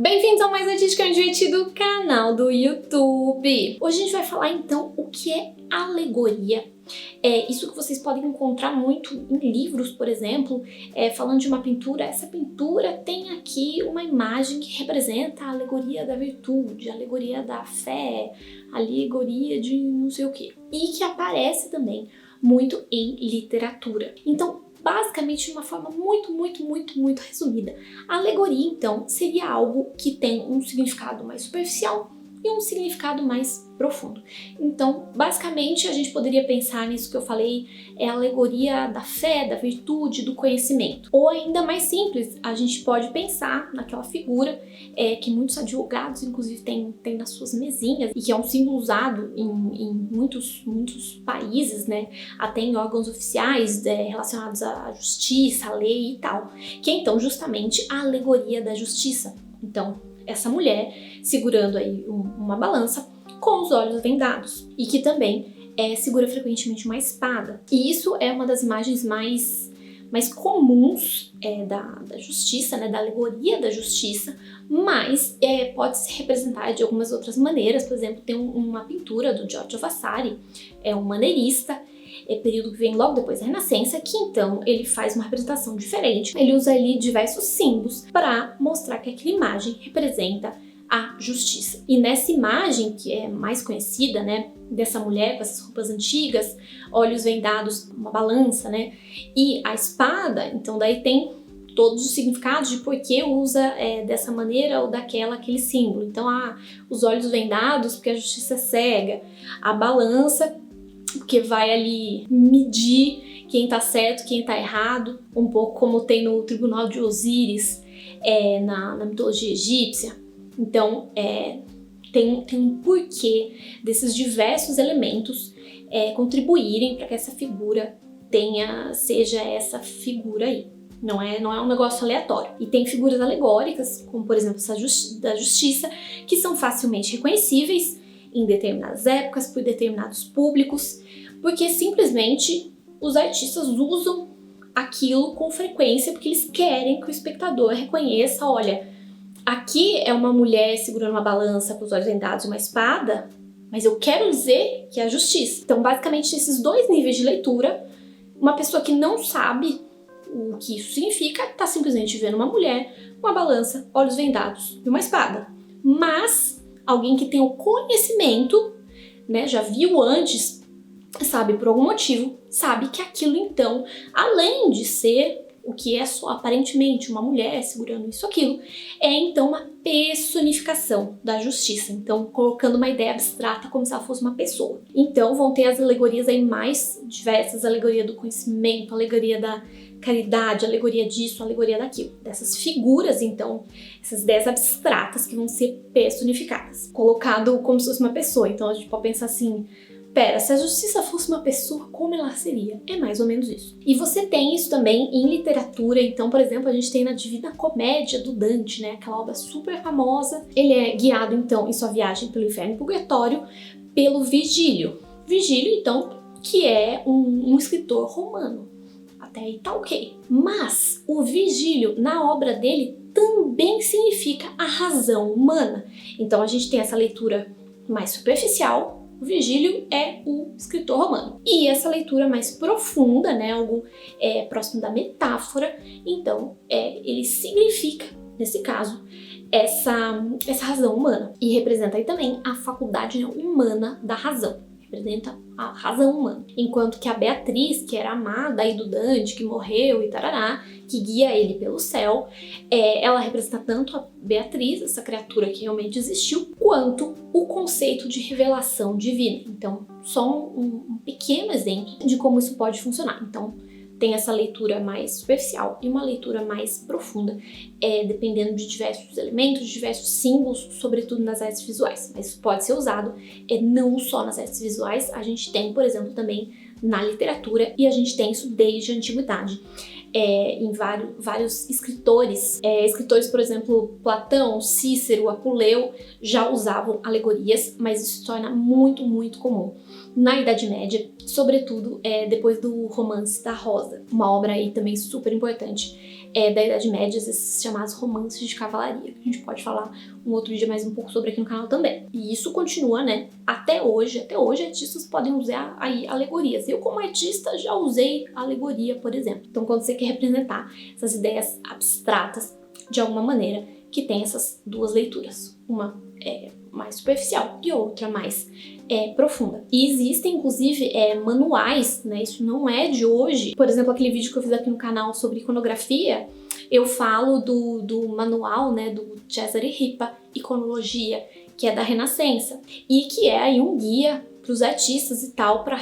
Bem-vindos a mais um Artística Divertido, canal do YouTube. Hoje a gente vai falar então o que é alegoria. É isso que vocês podem encontrar muito em livros, por exemplo, falando de uma pintura. Essa pintura tem aqui uma imagem que representa a alegoria da virtude, a alegoria da fé, a alegoria de não sei o que. E que aparece também muito em literatura. Então, basicamente, de uma forma muito resumida, a alegoria, então, seria algo que tem um significado mais superficial e um significado mais profundo. Então, basicamente, a gente poderia pensar nisso que eu falei, é a alegoria da fé, da virtude, do conhecimento. Ou ainda mais simples, a gente pode pensar naquela figura que muitos advogados, inclusive, têm nas suas mesinhas, e que é um símbolo usado em muitos países, né? Até em órgãos oficiais relacionados à justiça, à lei e tal, que é, então, justamente a alegoria da justiça. Então, essa mulher segurando aí uma balança com os olhos vendados e que também segura frequentemente uma espada. E isso é uma das imagens mais comuns da justiça, né, da alegoria da justiça, mas pode se representar de algumas outras maneiras. Por exemplo, tem uma pintura do Giorgio Vasari, um maneirista, período que vem logo depois da Renascença, que então ele faz uma representação diferente. Ele usa ali diversos símbolos para mostrar que aquela imagem representa a justiça. E nessa imagem, que é mais conhecida, né, dessa mulher com essas roupas antigas, olhos vendados, uma balança, né, e a espada, então daí tem todos os significados de por que usa dessa maneira ou daquela aquele símbolo. Então, os olhos vendados porque a justiça é cega, a balança porque vai ali medir quem tá certo, quem tá errado, um pouco como tem no Tribunal de Osíris na mitologia egípcia. Então, tem um porquê desses diversos elementos contribuírem para que essa figura seja essa figura aí. Não é um negócio aleatório. E tem figuras alegóricas, como por exemplo essa da justiça, que são facilmente reconhecíveis em determinadas épocas, por determinados públicos, porque simplesmente os artistas usam aquilo com frequência porque eles querem que o espectador reconheça, olha, aqui é uma mulher segurando uma balança com os olhos vendados e uma espada, mas eu quero dizer que é a justiça. Então, basicamente, esses dois níveis de leitura, uma pessoa que não sabe o que isso significa, tá simplesmente vendo uma mulher, uma balança, olhos vendados e uma espada. Mas alguém que tem o conhecimento, né, já viu antes, sabe por algum motivo, sabe que aquilo então, além de ser o que é só aparentemente uma mulher segurando isso aquilo, é então uma personificação da justiça, então colocando uma ideia abstrata como se ela fosse uma pessoa. Então vão ter as alegorias aí mais diversas, alegoria do conhecimento, alegoria da caridade, alegoria disso, alegoria daquilo. Dessas figuras, então, essas ideias abstratas que vão ser personificadas, colocado como se fosse uma pessoa. Então a gente pode pensar assim, pera, se a justiça fosse uma pessoa, como ela seria? É mais ou menos isso. E você tem isso também em literatura. Então, por exemplo, a gente tem na Divina Comédia do Dante, né? Aquela obra super famosa. Ele é guiado, então, em sua viagem pelo inferno e purgatório, pelo Virgílio. Virgílio, então, que é um escritor romano. Até aí tá ok. Mas o Virgílio, na obra dele, também significa a razão humana. Então, a gente tem essa leitura mais superficial. O Virgílio é o escritor romano. E essa leitura mais profunda, né, algo próximo da metáfora, então ele significa, nesse caso, essa razão humana. E representa aí também a faculdade humana da razão. Representa a razão humana. Enquanto que a Beatriz, que era amada aí do Dante, que morreu e tarará, que guia ele pelo céu, ela representa tanto a Beatriz, essa criatura que realmente existiu, quanto o conceito de revelação divina. Então, só um pequeno exemplo de como isso pode funcionar. Então, tem essa leitura mais superficial e uma leitura mais profunda, dependendo de diversos elementos, de diversos símbolos, sobretudo nas artes visuais. Mas isso pode ser usado não só nas artes visuais, a gente tem, por exemplo, também na literatura, e a gente tem isso desde a antiguidade. Em vários escritores. Escritores, por exemplo, Platão, Cícero, Apuleu, já usavam alegorias, mas isso se torna muito comum na Idade Média, sobretudo depois do Romance da Rosa, uma obra aí também super importante da Idade Média, esses chamados romances de cavalaria, que a gente pode falar um outro dia mais um pouco sobre aqui no canal também. E isso continua, né, até hoje artistas podem usar aí alegorias. Eu, como artista, já usei alegoria, por exemplo. Então, quando você quer representar essas ideias abstratas de alguma maneira, que tem essas duas leituras, uma mais superficial e outra mais profunda. E existem, inclusive, manuais, né? Isso não é de hoje. Por exemplo, aquele vídeo que eu fiz aqui no canal sobre iconografia, eu falo do manual, né, do Cesare Ripa, Iconologia, que é da Renascença, e que é aí um guia para os artistas e tal, para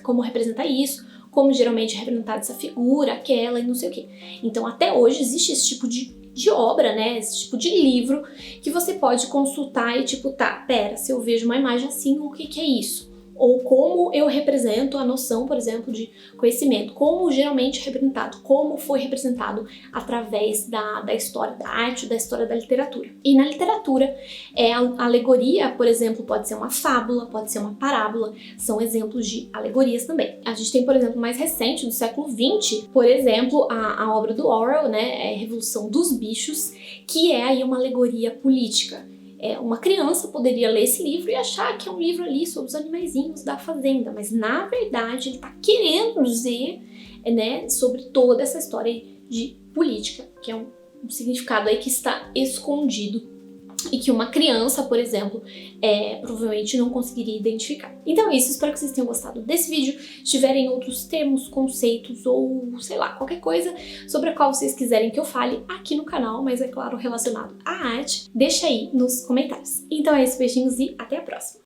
como representar isso, como geralmente é representada essa figura, aquela e não sei o quê. Então, até hoje existe esse tipo de obra, né, esse tipo de livro que você pode consultar e tipo, tá, pera, se eu vejo uma imagem assim, o que é isso? Ou como eu represento a noção, por exemplo, de conhecimento, como geralmente é representado, como foi representado através da história da arte, da história da literatura. E na literatura, a alegoria, por exemplo, pode ser uma fábula, pode ser uma parábola, são exemplos de alegorias também. A gente tem, por exemplo, mais recente, do século XX, por exemplo, a obra do Orwell, né, Revolução dos Bichos, que é aí uma alegoria política. Uma criança poderia ler esse livro e achar que é um livro ali sobre os animaizinhos da fazenda, mas na verdade ele está querendo dizer, né, sobre toda essa história de política, que é um significado aí que está escondido e que uma criança, por exemplo, provavelmente não conseguiria identificar. Então é isso, espero que vocês tenham gostado desse vídeo. Se tiverem outros termos, conceitos ou, sei lá, qualquer coisa sobre a qual vocês quiserem que eu fale aqui no canal, mas é claro, relacionado à arte, deixa aí nos comentários. Então é isso, beijinhos e até a próxima!